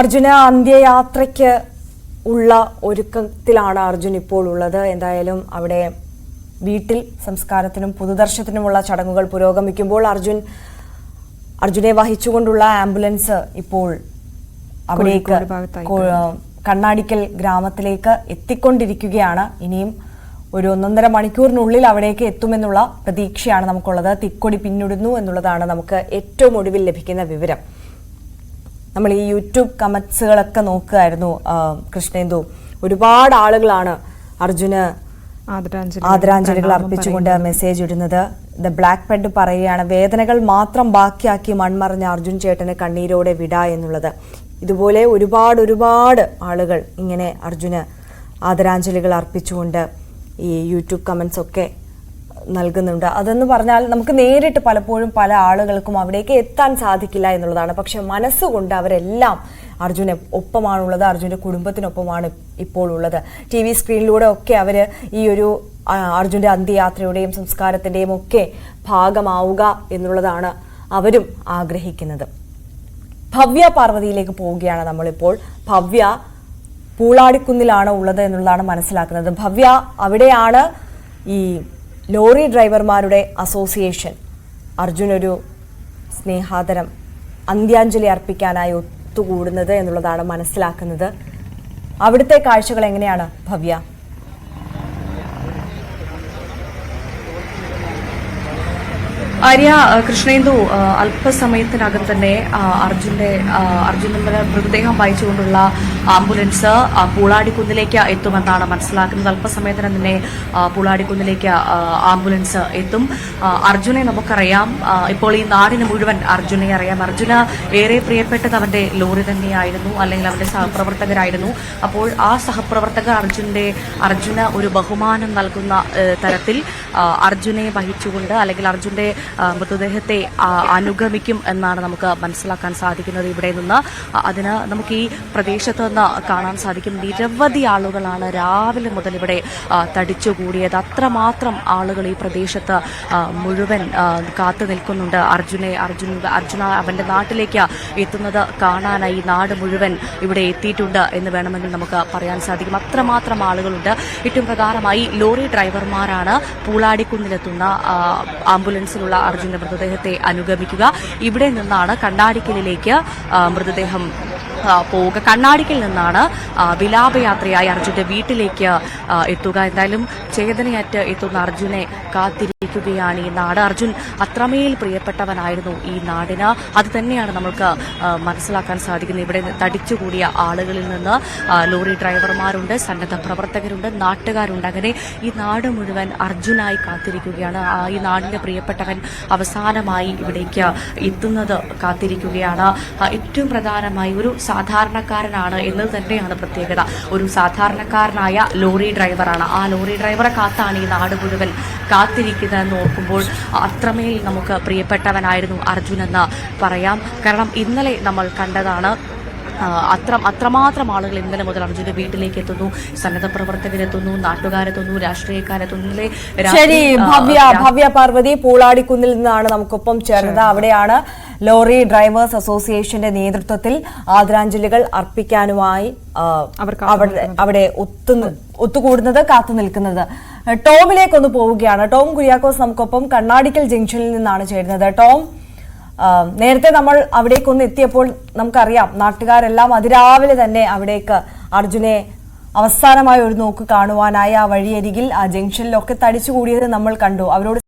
അർജുന അന്ത്യയാത്രയ്ക്ക് ഉള്ള ഒരുക്കത്തിലാണ് അർജുൻ ഇപ്പോൾ ഉള്ളത്. എന്തായാലും അവിടെ വീട്ടിൽ സംസ്കാരത്തിനും പൊതുദർശനത്തിനുമുള്ള ചടങ്ങുകൾ പുരോഗമിക്കുമ്പോൾ അർജുനെ വഹിച്ചുകൊണ്ടുള്ള ആംബുലൻസ് ഇപ്പോൾ അവിടേക്ക് കണ്ണാടിക്കൽ ഗ്രാമത്തിലേക്ക് എത്തിക്കൊണ്ടിരിക്കുകയാണ്. ഇനിയും ഒരു 1.5 മണിക്കൂറിനുള്ളിൽ അവിടേക്ക് എത്തുമെന്നുള്ള പ്രതീക്ഷയാണ് നമുക്കുള്ളത്. തിക്കൊടി പിന്നിടുന്നു എന്നുള്ളതാണ് നമുക്ക് ഏറ്റവും ഒടുവിൽ ലഭിക്കുന്ന വിവരം. നമ്മൾ ഈ യൂട്യൂബ് കമന്റ്സുകളൊക്കെ നോക്കുകയായിരുന്നു കൃഷ്ണേന്ദു. ഒരുപാട് ആളുകളാണ് അർജുന് ആദരാഞ്ജലികൾ അർപ്പിച്ചുകൊണ്ട് മെസ്സേജ് ഇടുന്നത്. ദ ബ്ലാക്ക് പെഡ് പറയുകയാണ്, വേദനകൾ മാത്രം ബാക്കിയാക്കി മൺമറഞ്ഞ അർജുൻ ചേട്ടന് കണ്ണീരോടെ വിട എന്നുള്ളത്. ഇതുപോലെ ഒരുപാട് ആളുകൾ ഇങ്ങനെ അർജുന് ആദരാഞ്ജലികൾ അർപ്പിച്ചുകൊണ്ട് ഈ യൂട്യൂബ് കമന്റ്സ് ഒക്കെ നൽകുന്നുണ്ട്. അതെന്ന് പറഞ്ഞാൽ നമുക്ക് നേരിട്ട് പലപ്പോഴും പല ആളുകൾക്കും അവിടേക്ക് എത്താൻ സാധിക്കില്ല എന്നുള്ളതാണ്. പക്ഷെ മനസ്സുകൊണ്ട് അവരെല്ലാം അർജുന് ഒപ്പമാണുള്ളത്, അർജുന്റെ കുടുംബത്തിനൊപ്പമാണ് ഇപ്പോൾ ഉള്ളത്. TV സ്ക്രീനിലൂടെ ഒക്കെ അവര് ഈ ഒരു അർജുന്റെ അന്ത്യയാത്രയുടെയും സംസ്കാരത്തിന്റെയും ഒക്കെ ഭാഗമാവുക എന്നുള്ളതാണ് അവരും ആഗ്രഹിക്കുന്നത്. ഭവ്യ പാർവതിയിലേക്ക് പോവുകയാണ് നമ്മളിപ്പോൾ. ഭവ്യ പൂളാടിക്കുന്നിലാണ് ഉള്ളത് എന്നുള്ളതാണ് മനസ്സിലാക്കുന്നത്. ഭവ്യ, അവിടെയാണ് ഈ ലോറി ഡ്രൈവർമാരുടെ അസോസിയേഷൻ അർജുനൊരു സ്നേഹാദരം അന്ത്യാഞ്ജലി അർപ്പിക്കാനായി ഒത്തുകൂടുന്നത് എന്നുള്ളതാണ് മനസ്സിലാക്കുന്നത്. അവിടുത്തെ കാഴ്ചകൾ എങ്ങനെയാണ് ഭവ്യ? ആര്യ, കൃഷ്ണേന്ദു, അല്പസമയത്തിനകം തന്നെ അർജുനന്റെ മൃതദേഹം വഹിച്ചുകൊണ്ടുള്ള ആംബുലൻസ് പൂളാടിക്കുന്നിലേക്ക് എത്തുമെന്നാണ് മനസ്സിലാക്കുന്നത്. അല്പസമയത്തിന് തന്നെ പൂളാടിക്കുന്നിലേക്ക് ആംബുലൻസ് എത്തും. അർജുനെ നമുക്കറിയാം, ഇപ്പോൾ ഈ നാടിന് മുഴുവൻ അർജുനെ അറിയാം. അർജുന ഏറെ പ്രിയപ്പെട്ടത് അവന്റെ ലോറി തന്നെയായിരുന്നു, അല്ലെങ്കിൽ അവന്റെ സഹപ്രവർത്തകരായിരുന്നു. അപ്പോൾ ആ സഹപ്രവർത്തകർ അർജുന ഒരു ബഹുമാനം നൽകുന്ന തരത്തിൽ അർജുനെ വഹിച്ചുകൊണ്ട്, അല്ലെങ്കിൽ അർജുന്റെ മൃതദേഹത്തെ അനുഗമിക്കും എന്നാണ് നമുക്ക് മനസ്സിലാക്കാൻ സാധിക്കുന്നത് ഇവിടെ നിന്ന്. അതിന് നമുക്ക് ഈ പ്രദേശത്ത് നിന്ന് കാണാൻ സാധിക്കും, നിരവധി ആളുകളാണ് രാവിലെ മുതൽ ഇവിടെ തടിച്ചുകൂടിയത്. അത്രമാത്രം ആളുകൾ ഈ പ്രദേശത്ത് മുഴുവൻ കാത്തു നിൽക്കുന്നുണ്ട്. അർജുന അവന്റെ നാട്ടിലേക്ക് എത്തുന്നത് കാണാനായി നാട് മുഴുവൻ ഇവിടെ എത്തിയിട്ടുണ്ട് എന്ന് വേണമെങ്കിൽ നമുക്ക് പറയാൻ സാധിക്കും. അത്രമാത്രം ആളുകളുണ്ട്. ഏറ്റവും പ്രധാനമായി ലോറി ഡ്രൈവർമാരാണ് പൂളാടിക്കുന്നിലെത്തുന്ന ആംബുലൻസിലുള്ള അർജുന്റെ മൃതദേഹത്തെ അനുഗമിക്കുക. ഇവിടെ നിന്നാണ് കണ്ണാടിക്കലിലേക്ക് മൃതദേഹം പോവുക. കണ്ണാടിക്കൽ നിന്നാണ് വിലാപയാത്രയായി അർജുന്റെ വീട്ടിലേക്ക് എത്തുക. എന്തായാലും ചേതനയറ്റ് എത്തുന്ന അർജുനെ കാത്തിരിക്കുകയാണ് ഈ നാട്. അർജുൻ അത്രമേൽ പ്രിയപ്പെട്ടവനായിരുന്നു ഈ നാടിന്. അത് തന്നെയാണ് നമുക്ക് മനസ്സിലാക്കാൻ സാധിക്കുന്നത്. ഇവിടെ തടിച്ചുകൂടിയ ആളുകളിൽ നിന്ന് ലോറി ഡ്രൈവർമാരുണ്ട്, സന്നദ്ധ പ്രവർത്തകരുണ്ട്, നാട്ടുകാരുണ്ട്. അങ്ങനെ ഈ നാട് മുഴുവൻ അർജുനായി കാത്തിരിക്കുകയാണ്. ഈ നാടിന്റെ പ്രിയപ്പെട്ടവൻ അവസാനമായി ഇവിടേക്ക് എത്തുന്നത് കാത്തിരിക്കുകയാണ്. ഏറ്റവും പ്രധാനമായി ഒരു സാധാരണക്കാരനാണ് എന്നത് തന്നെയാണ് പ്രത്യേകത. ഒരു സാധാരണക്കാരനായ ലോറി ഡ്രൈവറാണ്. ആ ലോറി ഡ്രൈവറെ കാത്താണ് ഈ നാട് മുഴുവൻ കാത്തിരിക്കുന്നതെന്ന് ഓർക്കുമ്പോൾ അത്രമേൽ നമുക്ക് പ്രിയപ്പെട്ടവനായിരുന്നു അർജുൻ എന്ന് പറയാം. കാരണം ഇന്നലെ നമ്മൾ കണ്ടതാണ്, അത്രമാത്രം ആളുകൾ ഇന്നലെ മുതൽ അർജുന്റെ വീട്ടിലേക്ക് എത്തുന്നു. സന്നദ്ധ പ്രവർത്തകരെത്തുന്നു, നാട്ടുകാരെത്തുന്നു, രാഷ്ട്രീയക്കാരെത്തുന്നു. ശരി, ഭവ്യ പാർവതി പൂളാടിക്കുന്നിൽ നിന്നാണ് നമുക്കൊപ്പം ചേർന്നത്. അവിടെയാണ് ലോറി ഡ്രൈവേഴ്സ് അസോസിയേഷന്റെ നേതൃത്വത്തിൽ ആദരാഞ്ജലികൾ അർപ്പിക്കാനുമായി അവിടെ ഒത്തുകൂടുന്നത്, കാത്തു നിൽക്കുന്നത്. ടോമിലേക്കൊന്ന് പോവുകയാണ്. ടോം കുര്യാക്കോസ് നമുക്കൊപ്പം കണ്ണാടിക്കൽ ജംഗ്ഷനിൽ നിന്നാണ് ചേരുന്നത്. ടോം, നേരത്തെ നമ്മൾ അവിടേക്കൊന്ന് എത്തിയപ്പോൾ നമുക്കറിയാം, നാട്ടുകാരെല്ലാം അതിരാവിലെ തന്നെ അവിടേക്ക് അർജുനെ അവസാനമായി ഒരു നോക്ക് കാണുവാനായി ആ വഴിയരികിൽ ആ ജംഗ്ഷനിലൊക്കെ തടിച്ചുകൂടിയത് നമ്മൾ കണ്ടു. അവരോട്